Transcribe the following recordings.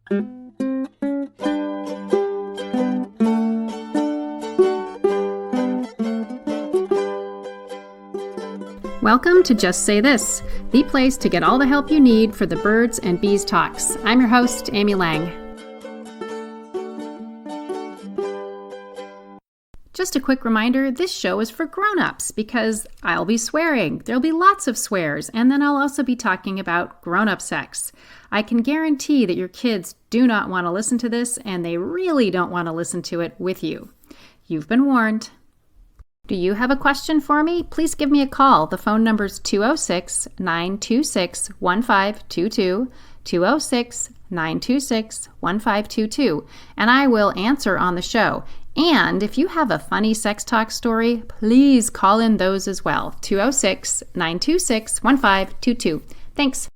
Welcome to Just Say This, the place to get all the help you need for the Birds and Bees Talks. I'm your host, Amy Lang. Just a quick reminder, this show is for grown-ups because I'll be swearing. There'll be lots of swears, and then I'll also be talking about grown-up sex. I can guarantee that your kids do not want to listen to this, and they really don't want to listen to it with you. You've been warned. Do you have a question for me? Please give me a call. The phone number is 206-926-1522, 206-926-1522, and I will answer on the show. And if you have a funny sex talk story, please call in those as well, 206-926-1522. Thanks.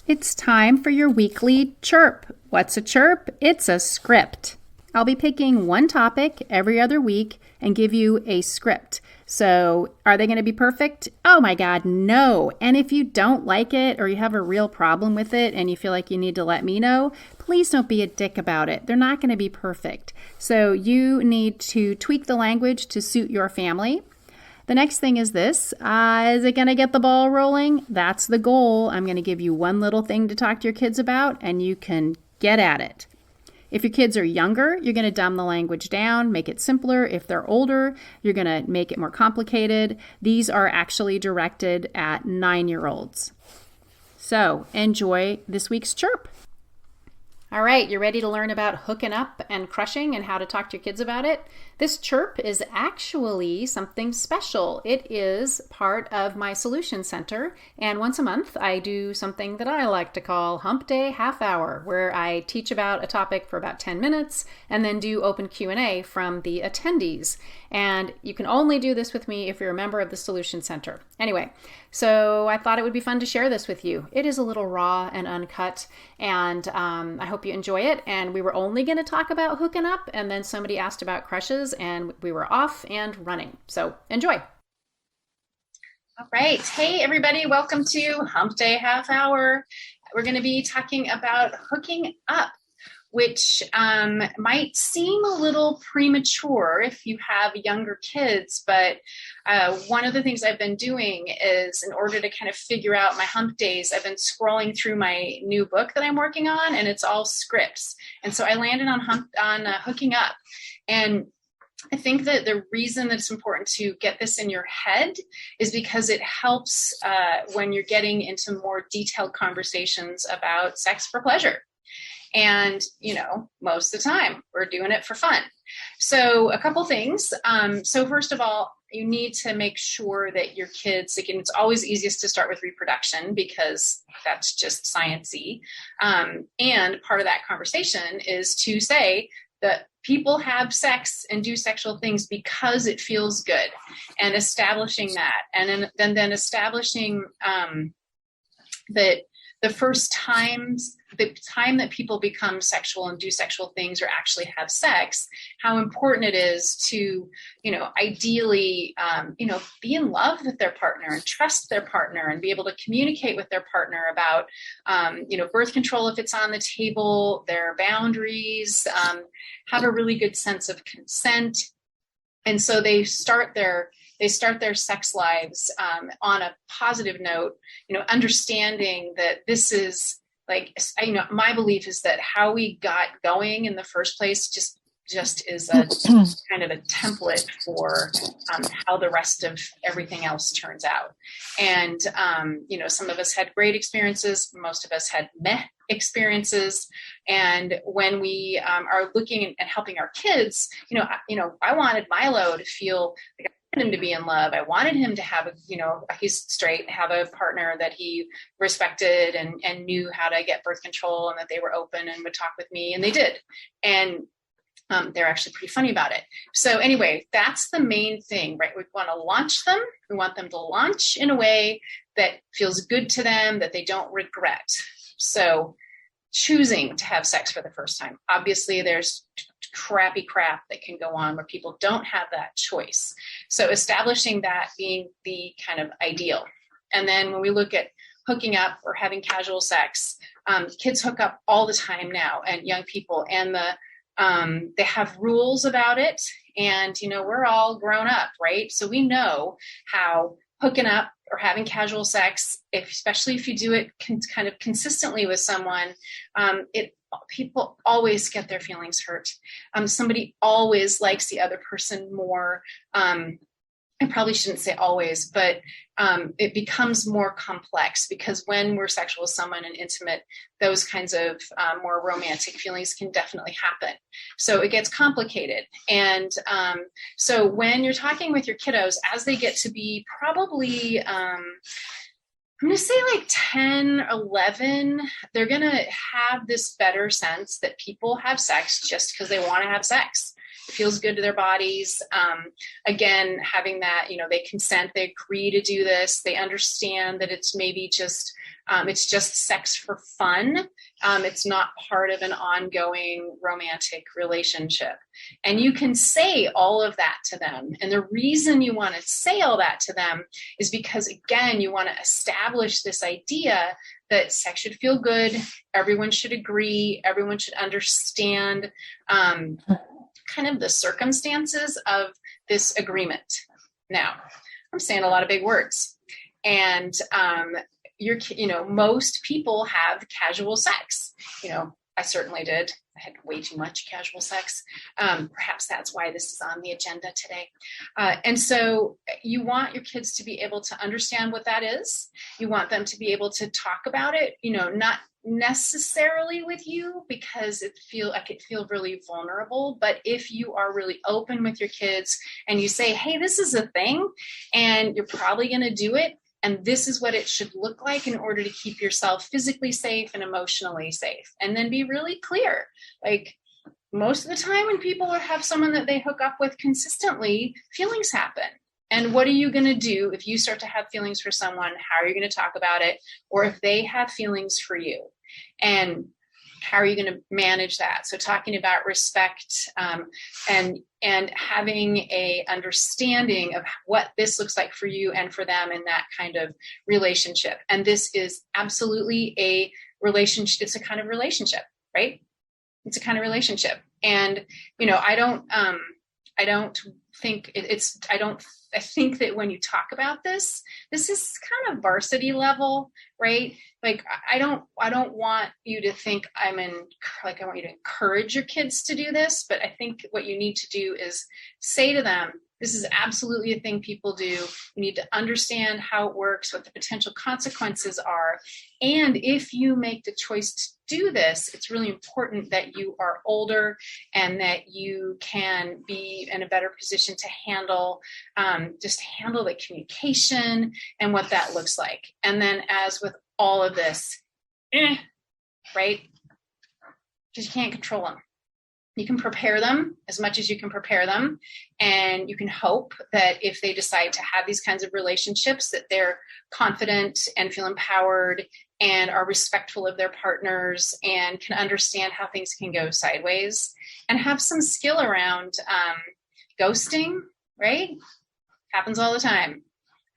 It's time for your weekly chirp. What's a chirp? It's a script. I'll be picking one topic every other week and give you a script. So are they going to be perfect? Oh my God, no. And if you don't like it or you have a real problem with it and you feel like you need to let me know, please don't be a dick about it. They're not going to be perfect. So you need to tweak the language to suit your family. The next thing is this. Is it going to get the ball rolling? That's the goal. I'm going to give you one little thing to talk to your kids about and you can get at it. If your kids are younger, you're going to dumb the language down, make it simpler. If they're older, you're going to make it more complicated. These are actually directed at 9-year-olds. So enjoy this week's chirp. All right, you ready to learn about hooking up and crushing and how to talk to your kids about it? This chirp is actually something special. It is part of my Solution Center, and once a month I do something that I like to call Hump Day Half Hour, where I teach about a topic for about 10 minutes and then do open Q&A from the attendees. And you can only do this with me if you're a member of the Solution Center. Anyway, so I thought it would be fun to share this with you. It is a little raw and uncut, and I hope you enjoy it. And we were only going to talk about hooking up, and then somebody asked about crushes, and we were off and running. So enjoy. All right. Hey, everybody. Welcome to Hump Day Half Hour. We're going to be talking about hooking up, which might seem a little premature if you have younger kids, but one of the things I've been doing is, in order to kind of figure out my hump days, I've been scrolling through my new book that I'm working on, and it's all scripts. And so I landed on hooking up. And I think that the reason that it's important to get this in your head is because it helps when you're getting into more detailed conversations about sex for pleasure. And, most of the time we're doing it for fun. So a couple things. So first of all, you need to make sure that your kids, again, it's always easiest to start with reproduction because that's just science-y. And part of that conversation is to say that people have sex and do sexual things because it feels good, and establishing that. And then establishing that the first times, the time that people become sexual and do sexual things or actually have sex, how important it is to, ideally, be in love with their partner and trust their partner and be able to communicate with their partner about, birth control if it's on the table, their boundaries, have a really good sense of consent. And so they start their sex lives on a positive note, understanding that this is my belief is that how we got going in the first place just is a kind of a template for how the rest of everything else turns out. And, some of us had great experiences. Most of us had meh experiences. And when we are looking and helping our kids, I wanted Milo to feel like I wanted him to be in love. I wanted him to have he's straight, have a partner that he respected and knew how to get birth control, and that they were open and would talk with me, and they did. And they're actually pretty funny about it. So anyway, that's the main thing, right? We want to launch them. We want them to launch in a way that feels good to them, that they don't regret. So choosing to have sex for the first time. Obviously, there's crappy crap that can go on where people don't have that choice. So establishing that being the kind of ideal. And then when we look at hooking up or having casual sex. Kids hook up all the time now, and young people, and they have rules about it. And, we're all grown up, right? So we know how hooking up or having casual sex, especially if you do it kind of consistently with someone, people always get their feelings hurt. Somebody always likes the other person more. I probably shouldn't say always, but it becomes more complex, because when we're sexual with someone and intimate, those kinds of more romantic feelings can definitely happen. So it gets complicated. And so when you're talking with your kiddos, as they get to be probably, I'm going to say like 10, 11, they're going to have this better sense that people have sex just because they want to have sex. It feels good to their bodies. Again, having that, they consent, they agree to do this. They understand that it's maybe just sex for fun. It's not part of an ongoing romantic relationship. And you can say all of that to them. And the reason you want to say all that to them is because, again, you want to establish this idea that sex should feel good. Everyone should agree. Everyone should understand kind of the circumstances of this agreement. Now, I'm saying a lot of big words, and most people have casual sex. I certainly did. I had way too much casual sex. Perhaps that's why this is on the agenda today. And so you want your kids to be able to understand what that is. You want them to be able to talk about it, not necessarily with you, because it feel really vulnerable. But if you are really open with your kids and you say, hey, this is a thing and you're probably going to do it, and this is what it should look like in order to keep yourself physically safe and emotionally safe. And then be really clear. Like, most of the time when people have someone that they hook up with consistently, feelings happen. And what are you going to do if you start to have feelings for someone? How are you going to talk about it? Or if they have feelings for you? And how are you going to manage that? So talking about respect and having a understanding of what this looks like for you and for them in that kind of relationship. And this is absolutely a relationship. It's a kind of relationship, right? It's a kind of relationship. And, I think that when you talk about this is kind of varsity level, right? Like, I don't want you to think I want you to encourage your kids to do this, but I think what you need to do is say to them, this is absolutely a thing people do. You need to understand how it works, what the potential consequences are. And if you make the choice to do this, it's really important that you are older and that you can be in a better position to handle the communication and what that looks like. And then, as with all of this, right? Because you can't control them. You can prepare them as much as you can prepare them. And you can hope that if they decide to have these kinds of relationships, that they're confident and feel empowered and are respectful of their partners and can understand how things can go sideways and have some skill around ghosting, right? Happens all the time.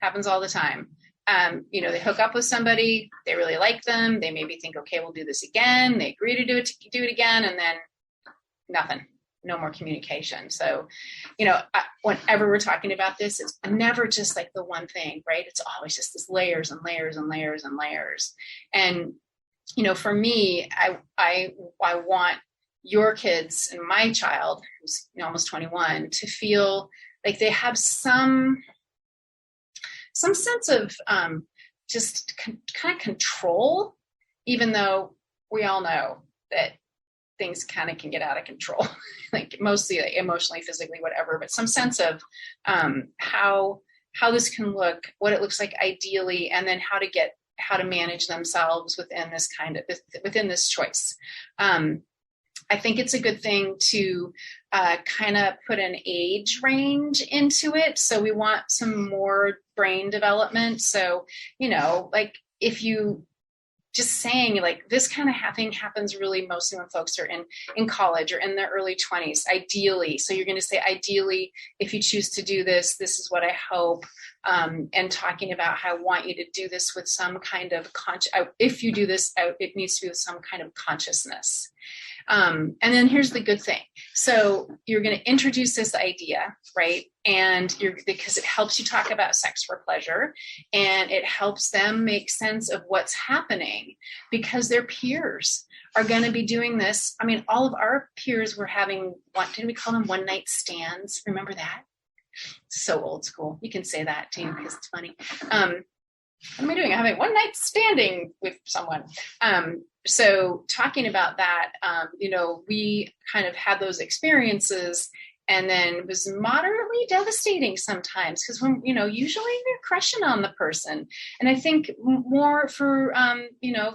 They hook up with somebody, they really like them, they maybe think, okay, we'll do this again. They agree to do it again, and then nothing, no more communication. So, whenever we're talking about this, it's never just like the one thing, right? It's always just this layers and layers and layers and layers. And, for me, I want your kids and my child, who's almost 21, to feel like they have some sense of just kind of control, even though we all know that things kind of can get out of control, like mostly like emotionally, physically, whatever, but some sense of how this can look, what it looks like ideally, and then how to manage themselves within this choice. I think it's a good thing to kind of put an age range into it. So we want some more brain development. So, like if you just saying like this kind of thing happens really mostly when folks are in college or in their early 20s, ideally. So you're going to say, ideally, if you choose to do this, this is what I hope. And talking about how I want you to do this with some kind of if you do this, it needs to be with some kind of consciousness. And then here's the good thing. So you're going to introduce this idea, right? And because it helps you talk about sex for pleasure, and it helps them make sense of what's happening because their peers are going to be doing this. I mean, all of our peers were having, didn't we call them one night stands? Remember that? So old school. You can say that too because it's funny. What am I doing? I'm having one night standing with someone. So talking about that, we kind of had those experiences, and then it was moderately devastating sometimes because when, usually you're crushing on the person. And I think more for,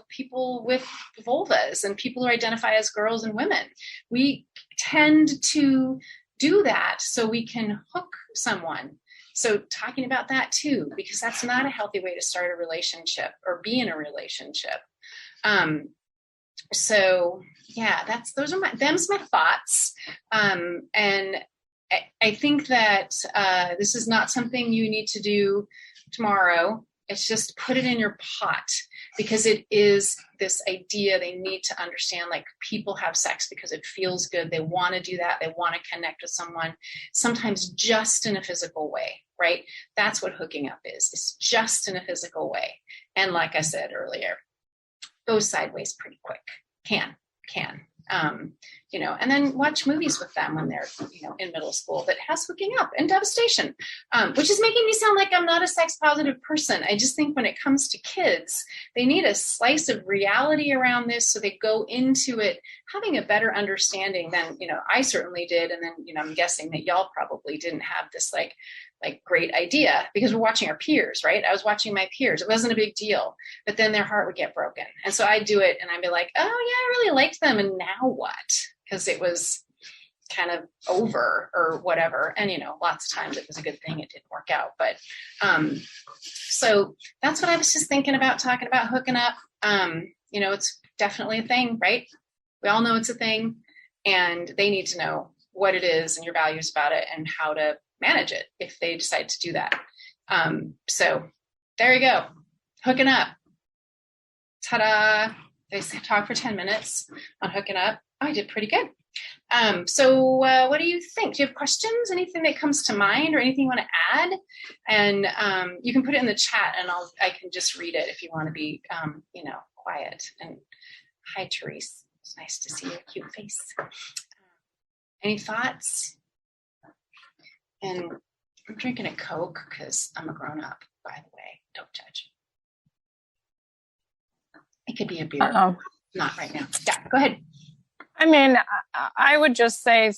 people with vulvas and people who identify as girls and women, we tend to do that so we can hook someone. So talking about that too, because that's not a healthy way to start a relationship or be in a relationship. So yeah, those are my thoughts. And I think that this is not something you need to do tomorrow. It's just put it in your pot because it is this idea they need to understand, like people have sex because it feels good. They want to do that. They want to connect with someone, sometimes just in a physical way, right? That's what hooking up is. It's just in a physical way. And like I said earlier, goes sideways pretty quick. Can. And then watch movies with them when they're, in middle school that has hooking up and devastation, which is making me sound like I'm not a sex positive person. I just think when it comes to kids, they need a slice of reality around this so they go into it having a better understanding than, I certainly did. And then, I'm guessing that y'all probably didn't have this like great idea because we're watching our peers, right? I was watching my peers. It wasn't a big deal, but then their heart would get broken. And so I'd do it and I'd be like, oh yeah, I really liked them. And now what? Because it was kind of over or whatever. And, lots of times it was a good thing. It didn't work out. But so that's what I was just thinking about, talking about hooking up. It's definitely a thing, right? We all know it's a thing, and they need to know what it is and your values about it and how to manage it if they decide to do that. So there you go. Hooking up. Ta-da. They talk for 10 minutes on hooking up. Oh, I did pretty good. So what do you think? Do you have questions? Anything that comes to mind or anything you want to add? And you can put it in the chat and I can just read it if you want to be, quiet. And hi, Therese. It's nice to see your cute face. Any thoughts? And I'm drinking a Coke because I'm a grown-up, by the way. Don't judge. It could be a beer. Uh-oh. Not right now. Yeah, go ahead. I mean, I would just say,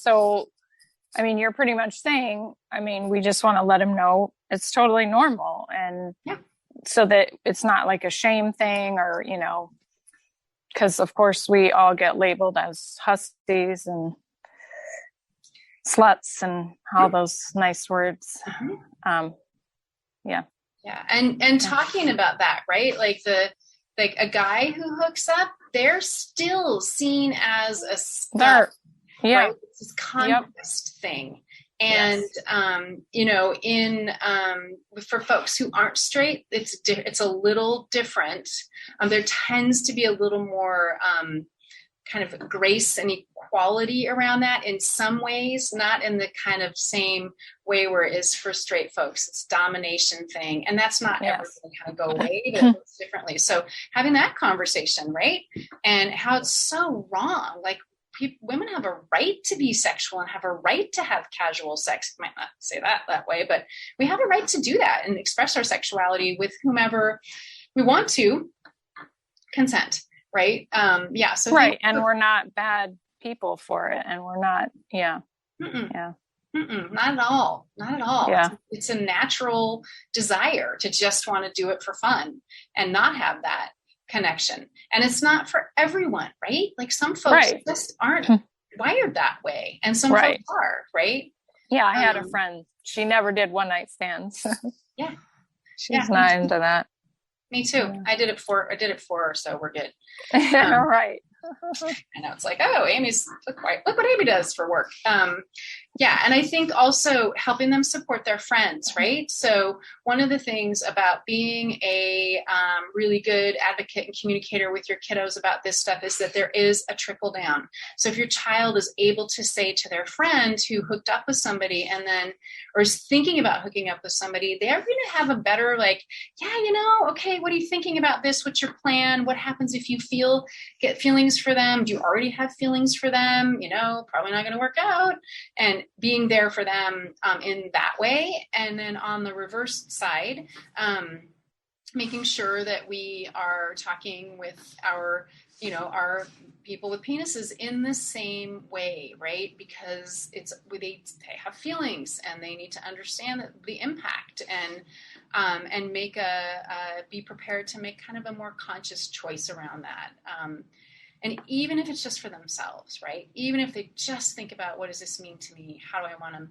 you're pretty much saying, we just want to let them know it's totally normal. And so that it's not like a shame thing or, because of course we all get labeled as hussies and sluts and all those nice words. Yeah. And talking about that, right? Like a guy who hooks up, they're still seen as a slut, right? It's this conquest thing. And, for folks who aren't straight, it's a little different. There tends to be a little more, kind of grace and equality around that in some ways, not in the kind of same way where it is for straight folks. It's domination thing. And that's not ever going to kind of go away, but it looks differently. So having that conversation, right? And how it's so wrong. Like women have a right to be sexual and have a right to have casual sex. I might not say that way, but we have a right to do that and express our sexuality with whomever we want to. Consent. Right. So right. And we're not bad people for it. And we're not. Yeah. Mm-mm. Yeah. Mm-mm. Not at all. Not at all. Yeah. It's a natural desire to just want to do it for fun and not have that connection. And it's not for everyone, right? Like some folks just aren't wired that way. And some folks are, right? Yeah. I had a friend. She never did one night stands. Yeah. She's not into that. Me too. Yeah. I did it four or so. We're good. Right. I know it's like, oh, Amy's look what Amy does for work. Yeah, and I think also helping them support their friends, right? So one of the things about being a really good advocate and communicator with your kiddos about this stuff is that there is a trickle down. So if your child is able to say to their friend who hooked up with somebody and then, or is thinking about hooking up with somebody, they're going to have a better like, yeah, okay, what are you thinking about this? What's your plan? What happens if you get feelings for them? Do you already have feelings for them? Probably not going to work out. And being there for them in that way. And then on the reverse side, making sure that we are talking with our people with penises in the same way, right? Because they have feelings and they need to understand the impact and make be prepared to make kind of a more conscious choice around that. And even if it's just for themselves, right? Even if they just think about, what does this mean to me? How do I want to,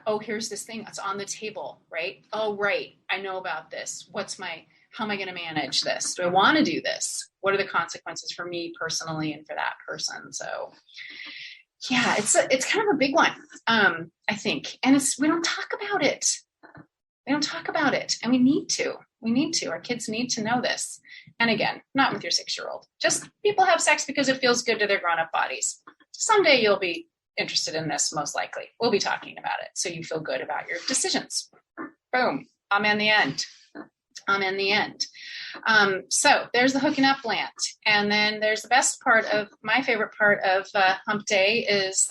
oh, here's this thing that's on the table, right? Oh, right. I know about this. How am I going to manage this? Do I want to do this? What are the consequences for me personally and for that person? So yeah, it's kind of a big one, I think. And we don't talk about it. We don't talk about it. And we need to. Our kids need to know this. And again, not with your 6-year-old. Just people have sex because it feels good to their grown-up bodies. Someday you'll be interested in this, most likely. We'll be talking about it. So you feel good about your decisions. Boom. I'm in the end. So there's the hooking up rant. And then there's the best part of, my favorite part of Hump Day is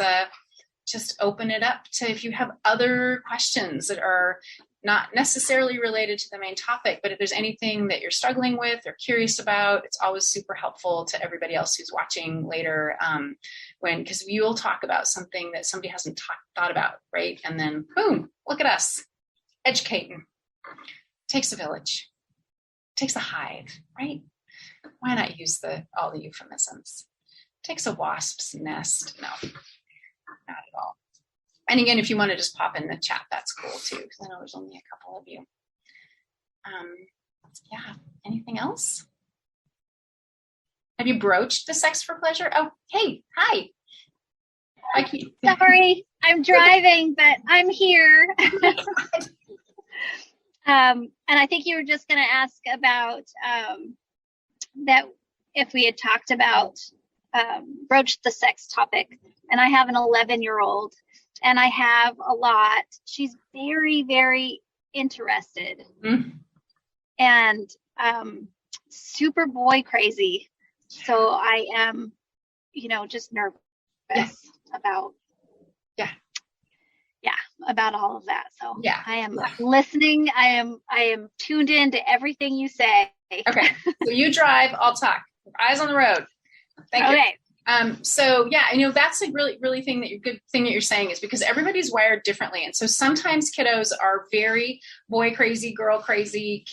just open it up to, if you have other questions that are not necessarily related to the main topic, but if there's anything that you're struggling with or curious about, it's always super helpful to everybody else who's watching later, because you'll talk about something that somebody hasn't thought about, right? And then boom, look at us, educating. Takes a village, takes a hive, right? Why not use all the euphemisms? Takes a wasp's nest. No, not at all. And again, if you want to just pop in the chat, that's cool too, because I know there's only a couple of you. Yeah, anything else? Have you broached the sex for pleasure? Oh, hey, hi. Sorry, I'm driving, but I'm here. And I think you were just going to ask about that if we had talked about broached the sex topic. And I have an 11-year-old. And I have a lot. She's very, very interested and super boy crazy. So I am, just nervous about, about all of that. So I am listening. I am tuned in to everything you say. Okay. So you drive, I'll talk. Eyes on the road. Thank you. Okay. So that's a really good thing that you're saying, is because everybody's wired differently. And so sometimes kiddos are very boy crazy, girl crazy,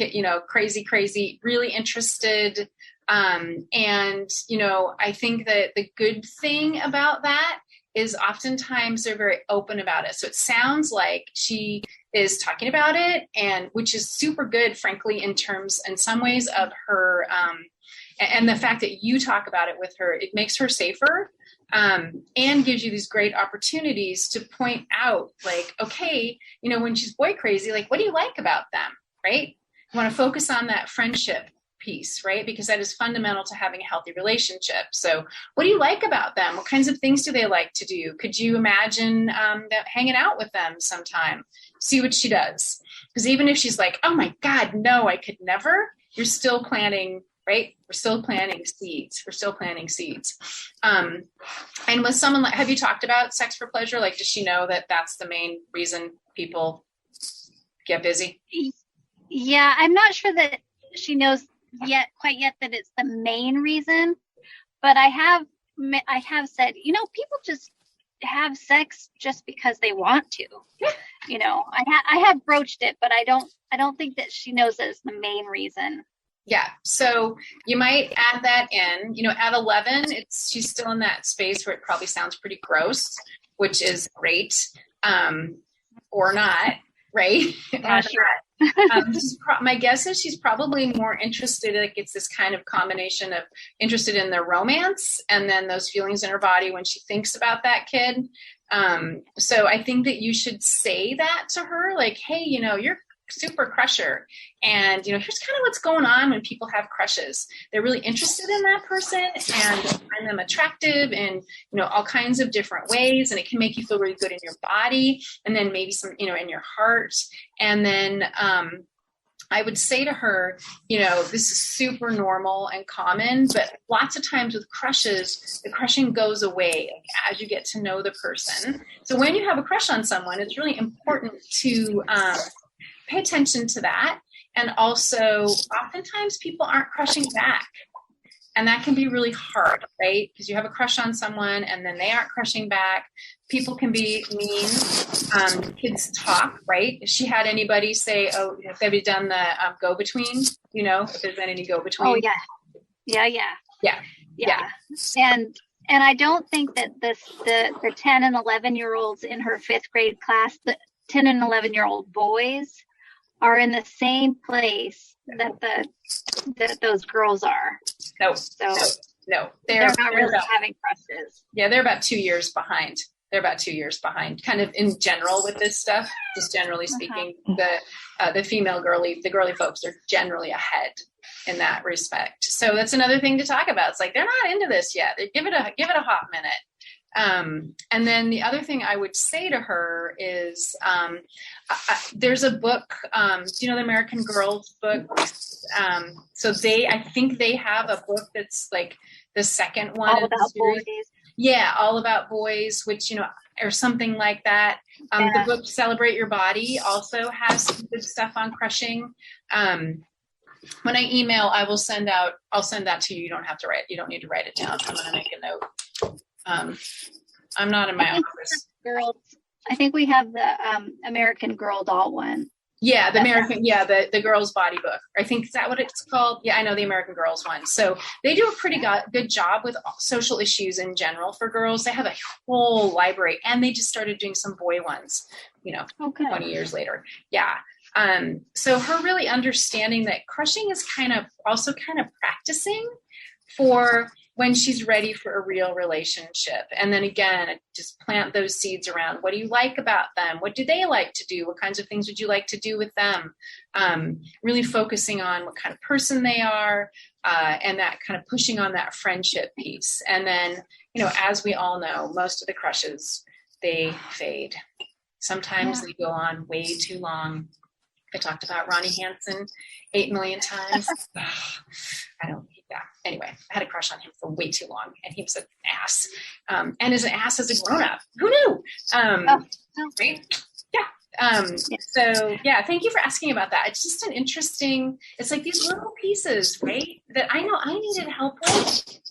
crazy, really interested. And I think that the good thing about that is oftentimes they're very open about it. So it sounds like she is talking about it, and which is super good, frankly, in some ways of her, and the fact that you talk about it with her, it makes her safer, and gives you these great opportunities to point out, like, okay, when she's boy crazy, like, what do you like about them, right? You want to focus on that friendship piece, right? Because that is fundamental to having a healthy relationship. So what do you like about them? What kinds of things do they like to do? Could you imagine hanging out with them sometime? See what she does. Because even if she's like, oh my God, no, I could never, you're still planting, right? We're still planting seeds. And with someone like, have you talked about sex for pleasure? Like, does she know that that's the main reason people get busy? Yeah, I'm not sure that she knows quite yet that it's the main reason, but I have said, people just have sex just because they want to. I have broached it, but I don't think that she knows that it's the main reason. Yeah. So you might add that in, at 11, she's still in that space where it probably sounds pretty gross, which is great. Or not, right? Yeah, sure. My guess is she's probably more interested. Like it's this kind of combination of interested in the romance and then those feelings in her body when she thinks about that kid. So I think that you should say that to her, like, hey, you're super crusher, and here's kind of what's going on when people have crushes. They're really interested in that person and find them attractive in all kinds of different ways, and it can make you feel really good in your body and then maybe some in your heart. And then I would say to her, this is super normal and common, but lots of times with crushes, the crushing goes away as you get to know the person. So when you have a crush on someone, it's really important to pay attention to that. And also, oftentimes people aren't crushing back. And that can be really hard, right? Because you have a crush on someone and then they aren't crushing back. People can be mean. Kids talk, right? If she had anybody say, oh, if they've done the go-between, if there's been any go-between. Oh, yeah. And I don't think that the 10 and 11-year-olds in her 5th grade class, the 10 and 11-year-old boys, are in the same place that those girls are. No. They're not really having crushes. Yeah, they're about 2 years behind. Kind of in general with this stuff, just generally speaking. The female girly folks are generally ahead in that respect. So that's another thing to talk about. It's like, they're not into this yet. Give it a hot minute. And then the other thing I would say to her is, there's a book, do you know the American Girls book? So I think they have a book that's like the second one. All about boys. Yeah, All About Boys, which, or something like that. The book Celebrate Your Body also has some good stuff on crushing. When I email, I'll send that to you. You don't have to you don't need to write it down. I'm going to make a note. I'm not in my office. Girls, I think we have the American Girl doll one. Yeah, the girls' body book. I think, is that what it's called? Yeah, I know the American Girls one. So they do a pretty good job with social issues in general for girls. They have a whole library, and they just started doing some boy ones, 20 years later. Yeah. So her really understanding that crushing is kind of practicing for when she's ready for a real relationship. And then again, just plant those seeds around. What do you like about them? What do they like to do? What kinds of things would you like to do with them? Really focusing on what kind of person they are, and that kind of pushing on that friendship piece. And then, as we all know, most of the crushes, they fade. Sometimes they go on way too long. I talked about Ronnie Hansen 8 million times. I don't need that. Anyway, I had a crush on him for way too long, and he was an ass. And is an ass as a grown-up. Who knew? Right? Yeah. So, yeah, thank you for asking about that. It's just it's like these little pieces, right, that I know I needed help with.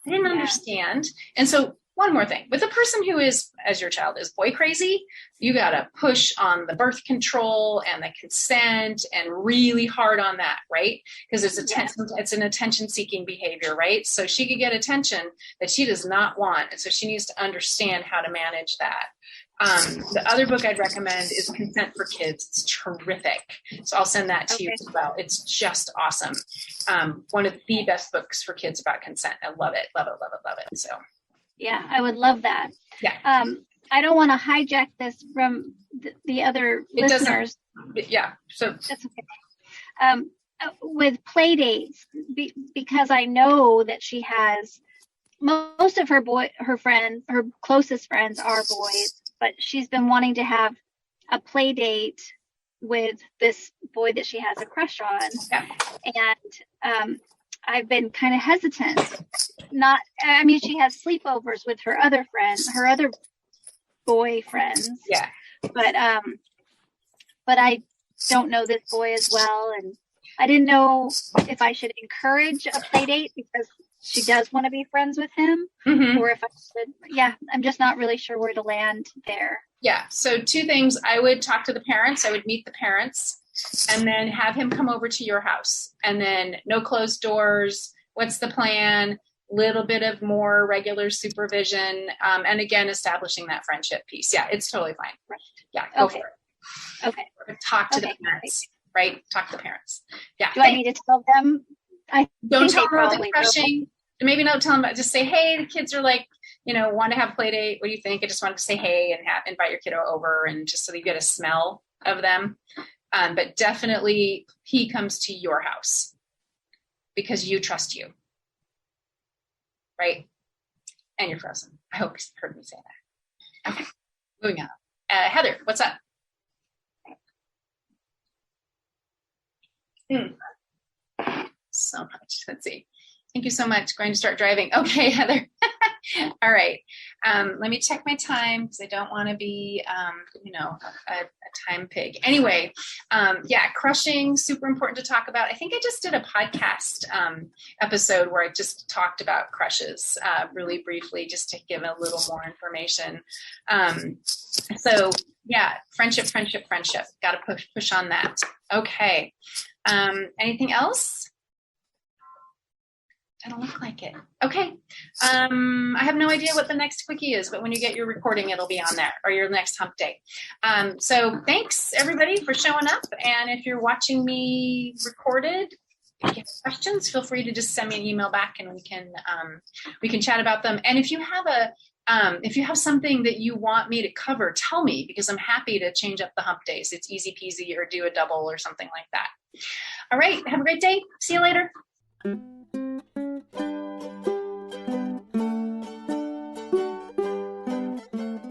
I didn't understand. And so, one more thing, with a person who is, as your child is, boy crazy, you got to push on the birth control and the consent and really hard on that, right? Because it's an attention-seeking behavior, right? So she could get attention that she does not want, and so she needs to understand how to manage that. The other book I'd recommend is Consent for Kids. It's terrific. So I'll send that to you as well. It's just awesome. One of the best books for kids about consent. I love it, love it, love it, love it. So. Yeah, I would love that. Yeah. I don't want to hijack this from the other listeners. Yeah. So that's okay. With play dates, because I know that she has most of her friends, her closest friends are boys, but she's been wanting to have a play date with this boy that she has a crush on. Yeah. And I've been kind of hesitant. She has sleepovers with her other boyfriends. Yeah. But I don't know this boy as well, and I didn't know if I should encourage a play date because she does want to be friends with him, or if I should. Yeah, I'm just not really sure where to land there. Yeah. So 2 things. I would talk to the parents. I would meet the parents. And then have him come over to your house, and then no closed doors. What's the plan? Little bit of more regular supervision. And again, establishing that friendship piece. Yeah, it's totally fine. Yeah, go for it. Okay. Talk to the parents. right? Talk to the parents. Yeah. Do I need to tell them? Don't tell them about the probably crushing. Maybe don't tell them about, just say, hey, the kids are like, want to have play date. What do you think? I just wanted to say, hey, and invite your kiddo over, and just so that you get a smell of them. But definitely he comes to your house because you trust you. Right? And you're frozen. I hope you heard me say that. Okay, moving on. Heather, what's up? So much. Let's see. Thank you so much. Going to start driving. Okay, Heather. All right. Let me check my time because I don't want to be, a time pig. Anyway, crushing, super important to talk about. I think I just did a podcast episode where I just talked about crushes really briefly, just to give a little more information. Friendship. Got to push on that. Okay. Anything else? I don't look like it. Okay. I have no idea what the next quickie is, but when you get your recording, it'll be on there, or your next hump day. So thanks everybody for showing up. And if you're watching me recorded, if you have questions, feel free to just send me an email back and we can chat about them. And if you have something that you want me to cover, tell me, because I'm happy to change up the hump days. It's easy peasy, or do a double or something like that. All right. Have a great day. See you later.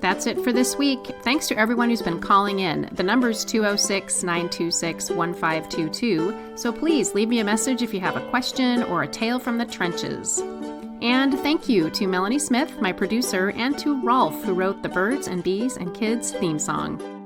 That's it for this week. Thanks to everyone who's been calling in. The number's 206-926-1522, so please leave me a message if you have a question or a tale from the trenches. And thank you to Melanie Smith, my producer, and to Rolf, who wrote the Birds and Bees and Kids theme song.